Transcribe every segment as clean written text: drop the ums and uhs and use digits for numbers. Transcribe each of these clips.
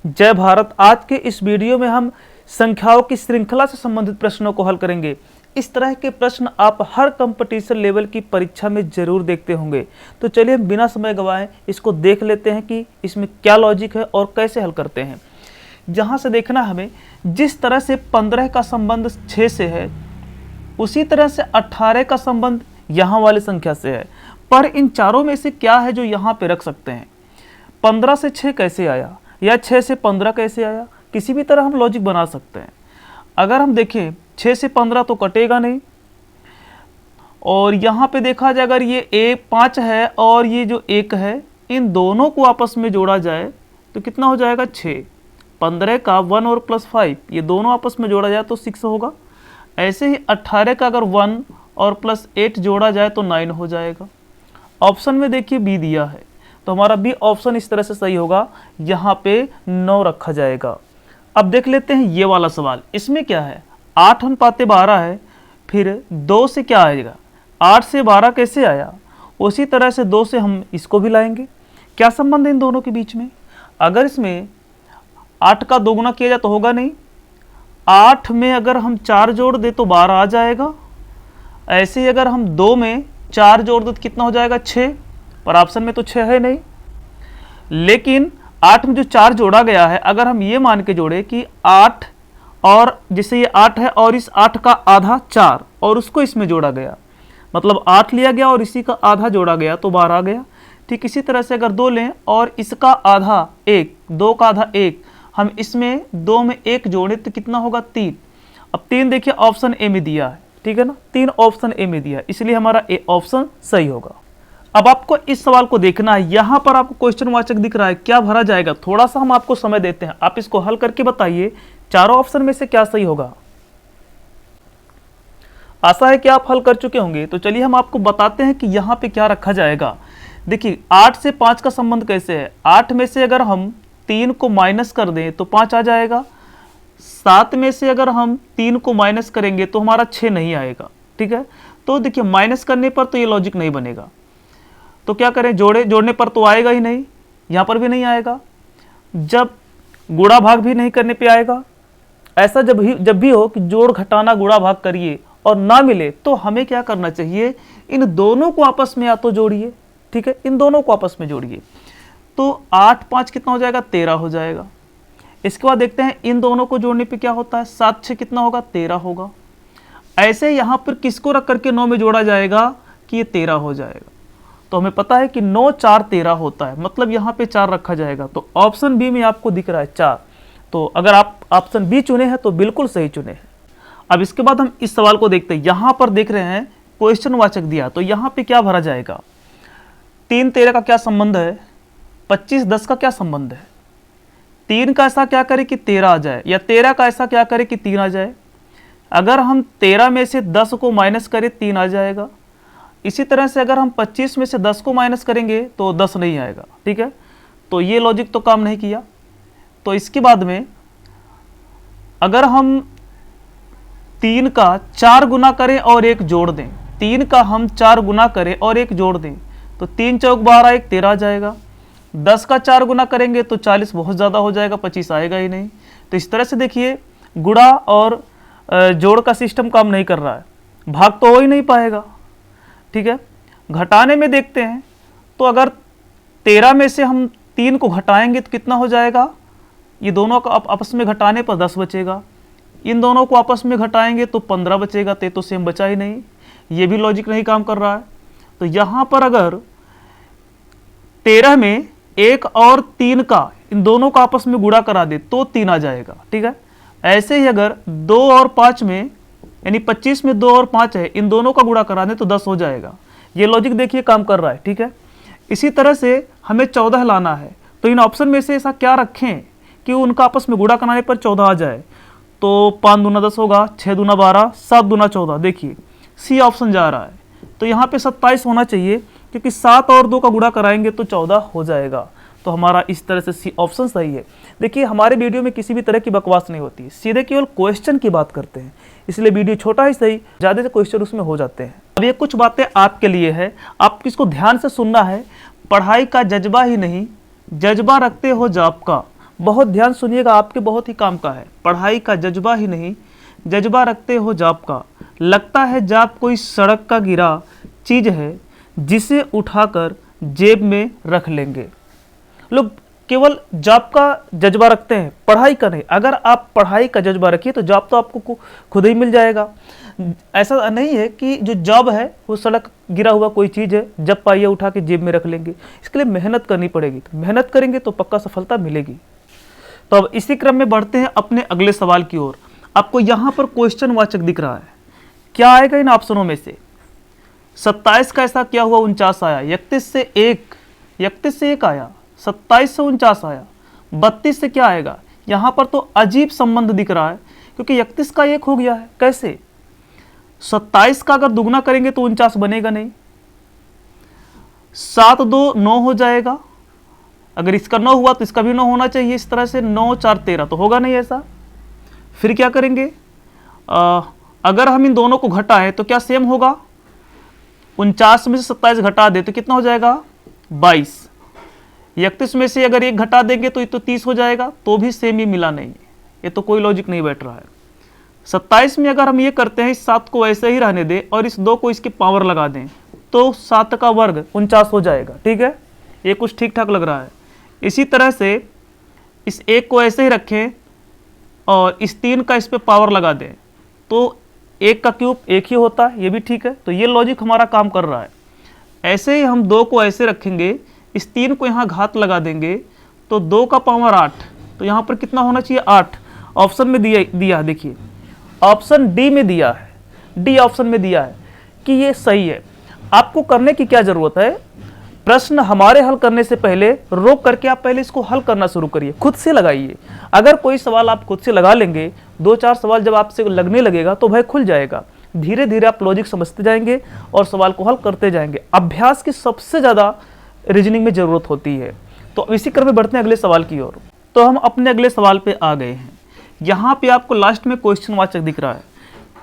जय भारत। आज के इस वीडियो में हम संख्याओं की श्रृंखला से संबंधित प्रश्नों को हल करेंगे। इस तरह के प्रश्न आप हर कंपटीशन लेवल की परीक्षा में जरूर देखते होंगे। तो चलिए हम बिना समय गवाएं इसको देख लेते हैं कि इसमें क्या लॉजिक है और कैसे हल करते हैं। जहां से देखना हमें, जिस तरह से 15 का संबंध 6 से है उसी तरह से 18 का संबंध यहाँ वाली संख्या से है, पर इन चारों में से क्या है जो यहाँ पे रख सकते हैं। 15 से 6 कैसे आया या 6 से 15 कैसे आया, किसी भी तरह हम लॉजिक बना सकते हैं। अगर हम देखें 6 से 15 तो कटेगा नहीं, और यहाँ पे देखा जाए अगर ये 5 है और ये जो 1 है, इन दोनों को आपस में जोड़ा जाए तो कितना हो जाएगा 6। 15 का 1 और +5 ये दोनों आपस में जोड़ा जाए तो 6 होगा। ऐसे ही 18 का अगर 1 और +8 जोड़ा जाए तो 9 हो जाएगा। ऑप्शन में देखिए बी दिया है, तो हमारा बी ऑप्शन इस तरह से सही होगा, यहाँ पे 9 रखा जाएगा। अब देख लेते हैं ये वाला सवाल। इसमें क्या है, 8 अनुपाते 12 है, फिर 2 से क्या आएगा, 8 से 12 कैसे आया, उसी तरह से 2 से हम इसको भी लाएंगे। क्या संबंध है इन दोनों के बीच में। अगर इसमें 8 का 2 गुना किया जाए तो होगा नहीं, 8 में अगर हम 4 जोड़ दे तो 12 आ जाएगा। ऐसे ही अगर हम 2 में 4 जोड़ दे तो कितना हो जाएगा 6, पर ऑप्शन में तो 6 है नहीं। लेकिन 8 में जो 4 जोड़ा गया है, अगर हम ये मान के जोड़े कि 8 और जैसे ये 8 है और इस 8 का आधा 4 और उसको इसमें जोड़ा गया, मतलब 8 लिया गया और इसी का आधा जोड़ा गया तो 12 आ गया। ठीक इसी तरह से अगर 2 लें और इसका आधा 1, 2 का आधा 1, हम इसमें 2 में 1 जोड़े तो कितना होगा 3। अब 3 देखिए ऑप्शन ए में दिया है, ठीक है ना, 3 ऑप्शन ए में दिया है, इसलिए हमारा ए ऑप्शन सही होगा। अब आपको इस सवाल को देखना है, यहाँ पर आपको क्वेश्चन वाचक दिख रहा है, क्या भरा जाएगा। थोड़ा सा हम आपको समय देते हैं, आप इसको हल करके बताइए चारों ऑप्शन में से क्या सही होगा। आशा है कि आप हल कर चुके होंगे। तो चलिए हम आपको बताते हैं कि यहाँ पे क्या रखा जाएगा। देखिए 8 से 5 का संबंध कैसे है, 8 में से अगर हम 3 को माइनस कर दें तो 5 आ जाएगा। 7 में से अगर हम 3 को माइनस करेंगे तो हमारा 6 नहीं आएगा। ठीक है, तो देखिए माइनस करने पर तो ये लॉजिक नहीं बनेगा, तो क्या करें, जोड़ने पर तो आएगा ही नहीं, यहाँ पर भी नहीं आएगा। जब गुणा भाग भी नहीं करने पे आएगा। ऐसा जब भी हो कि जोड़ घटाना गुणा भाग करिए और ना मिले तो हमें क्या करना चाहिए, इन दोनों को आपस में या तो जोड़िए। ठीक है, इन दोनों को आपस में जोड़िए तो 8 5 कितना हो जाएगा 13 हो जाएगा। इसके बाद देखते हैं इन दोनों को जोड़ने पे क्या होता है, 7 6 कितना होगा 13 होगा। ऐसे यहाँ पर किसको रख करके 9 में जोड़ा जाएगा कि ये 13 हो जाएगा। तो हमें पता है कि 9 4 13 होता है, मतलब यहाँ पे 4 रखा जाएगा। तो ऑप्शन बी में आपको दिख रहा है 4, तो अगर आप ऑप्शन बी चुने हैं तो बिल्कुल सही चुने हैं। अब इसके बाद हम इस सवाल को देखते हैं। यहाँ पर देख रहे हैं क्वेश्चन वाचक दिया, तो यहाँ पे क्या भरा जाएगा। 3 13 का क्या संबंध है, 25 10 का क्या संबंध है। 3 का ऐसा क्या करे कि 13 आ जाए, या 13 का ऐसा क्या करे कि 3 आ जाए। अगर हम 13 में से 10 को माइनस करें 3 आ जाएगा। इसी तरह से अगर हम 25 में से 10 को माइनस करेंगे तो 10 नहीं आएगा। ठीक है, तो ये लॉजिक तो काम नहीं किया। तो इसके बाद में अगर हम 3 का 4 गुना करें और 1 जोड़ दें, 3 का हम 4 गुना करें और 1 जोड़ दें तो 3 चौक 12 1 13 आ जाएगा। 10 का 4 गुना करेंगे तो 40 बहुत ज़्यादा हो जाएगा, 25 आएगा ही नहीं। तो इस तरह से देखिए गुणा और जोड़ का सिस्टम काम नहीं कर रहा है, भाग तो हो ही नहीं पाएगा। ठीक है, घटाने में देखते हैं, तो अगर 13 में से हम 3 को घटाएंगे तो कितना हो जाएगा, ये दोनों का आपस में घटाने पर 10 बचेगा। इन दोनों को आपस में घटाएंगे तो 15 बचेगा, तो सेम बचा ही नहीं, ये भी लॉजिक नहीं काम कर रहा है। तो यहाँ पर अगर 13 में 1 और 3 का इन दोनों का आपस में गुणा करा दे तो 3 आ जाएगा। ठीक है, ऐसे ही अगर 2 और 5 में, यानी 25 में 2 और 5 है, इन दोनों का गुणा करा दें तो 10 हो जाएगा। ये लॉजिक देखिए काम कर रहा है। ठीक है, इसी तरह से हमें 14 लाना है, तो इन ऑप्शन में से ऐसा क्या रखें कि उनका आपस में गुणा कराने पर 14 आ जाए। तो 5 दूना 10 होगा, 6 दूना 12, 7 दूना 14। देखिए सी ऑप्शन जा रहा है, तो यहाँ पे 27 होना चाहिए, क्योंकि 7 और 2 का गुणा कराएंगे तो 14 हो जाएगा। तो हमारा इस तरह से सी ऑप्शन सही है। देखिए हमारे वीडियो में किसी भी तरह की बकवास नहीं होती, सीधे केवल क्वेश्चन की बात करते हैं, इसलिए वीडियो छोटा ही सही, ज़्यादा से क्वेश्चन उसमें हो जाते हैं। अब ये कुछ बातें आपके लिए है, आपको इसको ध्यान से सुनना है। पढ़ाई का जज्बा ही नहीं, जज्बा रखते हो जॉब का, बहुत ध्यान सुनिएगा, आपके बहुत ही काम का है। पढ़ाई का जज्बा ही नहीं, जज्बा रखते हो जॉब का। लगता है जॉब कोई सड़क का गिरा चीज है जिसे उठाकर जेब में रख लेंगे। लोग केवल जॉब का जज्बा रखते हैं, पढ़ाई का नहीं। अगर आप पढ़ाई का जज्बा रखिए तो जॉब तो आपको खुद ही मिल जाएगा। ऐसा नहीं है कि जो जॉब है वो सड़क गिरा हुआ कोई चीज़ है, जब पाइए उठा के जेब में रख लेंगे। इसके लिए मेहनत करनी पड़ेगी, तो मेहनत करेंगे तो पक्का सफलता मिलेगी। तो अब इसी क्रम में बढ़ते हैं अपने अगले सवाल की ओर। आपको यहाँ पर क्वेश्चन वाचक दिख रहा है, क्या आएगा इन ऑप्शनों में से? 27 का ऐसा क्या हुआ 49 आया, 31 से 1 आया, 27 से 49 आया, 32 से क्या आएगा? यहाँ पर तो अजीब संबंध दिख रहा है, क्योंकि 31 का 1 हो गया है। कैसे? 27 का अगर दुगना करेंगे तो 49 बनेगा नहीं। 7 2 9 हो जाएगा, अगर इसका 9 हुआ तो इसका भी 9 होना चाहिए। इस तरह से 9 4 13 तो होगा नहीं ऐसा। फिर क्या करेंगे? अगर हम इन दोनों को घटाएं तो क्या सेम होगा? 49 में से 27 घटा दे तो कितना हो जाएगा? 22। 31 में से अगर 1 घटा देंगे तो ये तो 30 हो जाएगा, तो भी सेम ही मिला नहीं। ये तो कोई लॉजिक नहीं बैठ रहा है। 27 में अगर हम ये करते हैं, इस 7 को ऐसे ही रहने दें और इस 2 को इसकी पावर लगा दें तो 7 का वर्ग 49 हो जाएगा। ठीक है, ये कुछ ठीक ठाक लग रहा है। इसी तरह से इस 1 को ऐसे ही रखें और इस 3 का इस पे पावर लगा दें तो 1 का क्यूब 1 ही होता है, ये भी ठीक है। तो ये लॉजिक हमारा काम कर रहा है। ऐसे ही हम 2 को ऐसे रखेंगे, इस 3 को यहाँ घात लगा देंगे तो 2 का पावर 8, तो यहाँ पर कितना होना चाहिए? 8। ऑप्शन में दिया है, देखिए ऑप्शन डी में दिया है, डी ऑप्शन में दिया है कि ये सही है। आपको करने की क्या जरूरत है? प्रश्न हमारे हल करने से पहले रोक करके आप पहले इसको हल करना शुरू करिए, खुद से लगाइए। अगर कोई सवाल आप खुद से लगा लेंगे, 2-4 सवाल जब आपसे लगने लगेगा तो भय खुल जाएगा। धीरे धीरे आप लॉजिक समझते जाएंगे और सवाल को हल करते जाएंगे। अभ्यास की सबसे ज़्यादा रीजनिंग में ज़रूरत होती है। तो इसी क्रम में बढ़ते हैं अगले सवाल की ओर। तो हम अपने अगले सवाल पे आ गए हैं। यहाँ पे आपको लास्ट में क्वेश्चन वाचक दिख रहा है।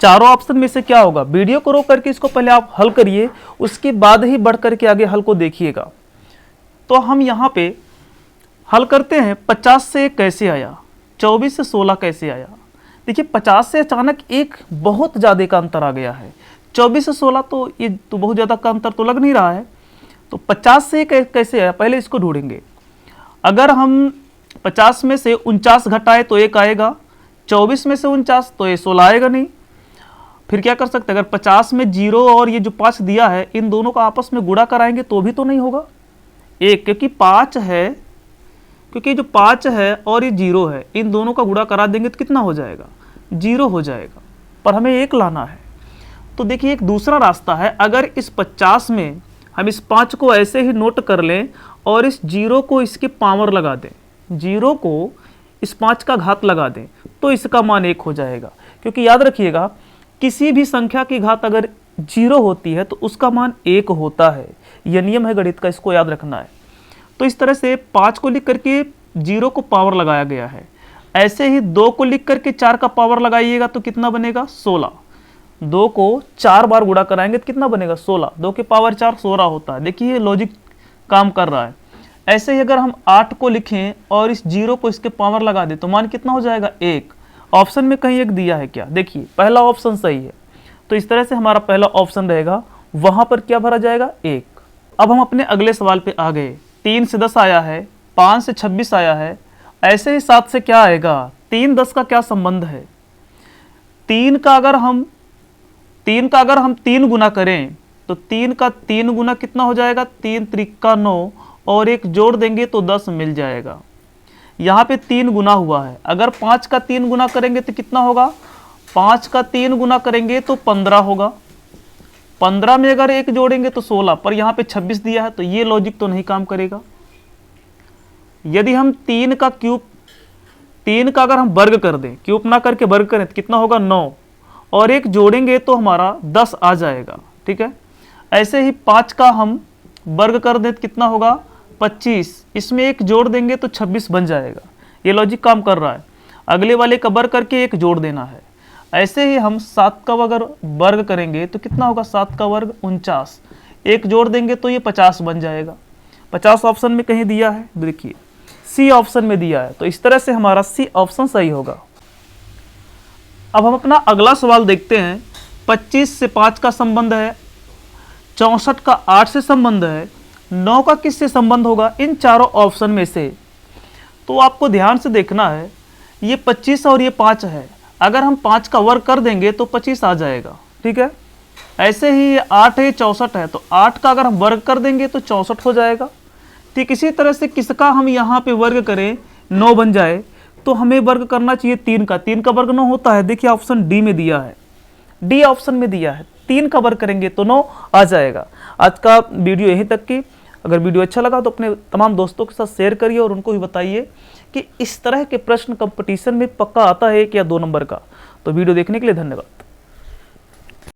चारों ऑप्शन में से क्या होगा? वीडियो को रोक करके इसको पहले आप हल करिए, उसके बाद ही बढ़ करके आगे हल को देखिएगा। तो हम यहाँ पे हल करते हैं। 50 से 1 कैसे आया, 24 से 16 कैसे आया? देखिए 50 से अचानक एक बहुत ज़्यादा का अंतर आ गया है। 24 से 16 तो ये तो बहुत ज़्यादा का अंतर तो लग नहीं रहा है। तो 50 से 1 कैसे आया, पहले इसको ढूंढेंगे। अगर हम 50 में से 49 घटाए तो 1 आएगा, 24 में से 49 तो ये 16 आएगा नहीं। फिर क्या कर सकते हैं? अगर 50 में 0 और ये जो 5 दिया है, इन दोनों का आपस में गुणा कराएंगे तो भी तो नहीं होगा 1, क्योंकि 5 है, क्योंकि जो 5 है और ये 0 है, इन दोनों का गुणा करा देंगे तो कितना हो जाएगा? 0 हो जाएगा। पर हमें 1 लाना है। तो देखिए एक दूसरा रास्ता है। अगर इस 50 में हम इस 5 को ऐसे ही नोट कर लें और इस 0 को इसके पावर लगा दें, 0 को इस 5 का घात लगा दें, तो इसका मान 1 हो जाएगा। क्योंकि याद रखिएगा, किसी भी संख्या की घात अगर 0 होती है तो उसका मान 1 होता है। यह नियम है गणित का, इसको याद रखना है। तो इस तरह से 5 को लिख करके 0 को पावर लगाया गया है। ऐसे ही 2 को लिख करके 4 का पावर लगाइएगा तो कितना बनेगा? 16। 2 को 4 बार गुणा कराएंगे तो कितना बनेगा? 16। 2 के पावर 4 16 होता है। देखिए लॉजिक काम कर रहा है। ऐसे ही अगर हम 8 को लिखें और इस 0 को इसके पावर लगा दें तो मान कितना हो जाएगा? 1। ऑप्शन में कहीं 1 दिया है क्या? देखिए पहला ऑप्शन सही है, तो इस तरह से हमारा पहला ऑप्शन रहेगा, वहां पर क्या भरा जाएगा? 1। अब हम अपने अगले सवाल पे आ गए। 3 से 10 आया है, 5 से 26 आया है, ऐसे ही 7 से क्या आएगा? 3 10 का क्या संबंध है? 3 का अगर हम 3 गुना करें तो 3 का 3 गुना कितना हो जाएगा? 3 त्रिका 9 और 1 जोड़ देंगे तो 10 मिल जाएगा। यहाँ पे 3 गुना हुआ है। अगर 5 का 3 गुना करेंगे तो कितना होगा? 5 का 3 गुना करेंगे तो 15 होगा। 15 में अगर 1 जोड़ेंगे तो 16, पर यहाँ पे 26 दिया है, तो ये लॉजिक तो नहीं काम करेगा। यदि हम 3 का अगर हम वर्ग कर दें, क्यूब ना करके वर्ग करें तो कितना होगा? 9 और 1 जोड़ेंगे तो हमारा 10 आ जाएगा। ठीक है, ऐसे ही 5 का हम वर्ग कर दें तो कितना होगा? 25। इसमें 1 जोड़ देंगे तो 26 बन जाएगा। ये लॉजिक काम कर रहा है। अगले वाले का वर्ग करके 1 जोड़ देना है। ऐसे ही हम 7 का अगर वर्ग करेंगे तो कितना होगा? 7 का वर्ग 49। 1 जोड़ देंगे तो ये 50 बन जाएगा। 50 ऑप्शन में कहीं दिया है, देखिए सी ऑप्शन में दिया है, तो इस तरह से हमारा सी ऑप्शन सही होगा। अब हम अपना अगला सवाल देखते हैं। 25 से 5 का संबंध है, 64 का 8 से संबंध है, 9 का किससे संबंध होगा इन चारों ऑप्शन में से। तो आपको ध्यान से देखना है, ये 25 और ये 5 है, अगर हम 5 का वर्ग कर देंगे तो 25 आ जाएगा, ठीक है। ऐसे ही ये 8 है, 64 है, तो 8 का अगर हम वर्ग कर देंगे तो 64 हो जाएगा। ठीक इसी तरह से किसका हम यहाँ पे वर्ग करें 9 बन जाए, तो हमें वर्ग करना चाहिए 3 का। 3 का वर्ग 9 होता है, देखिए ऑप्शन डी में दिया है, डी ऑप्शन में दिया है, 3 का वर्ग करेंगे तो 9 आ जाएगा। आज का वीडियो यहीं तक की। अगर वीडियो अच्छा लगा तो अपने तमाम दोस्तों के साथ शेयर करिए और उनको भी बताइए कि इस तरह के प्रश्न कंपटीशन में पक्का आता है 1 या 2 नंबर का। तो वीडियो देखने के लिए धन्यवाद।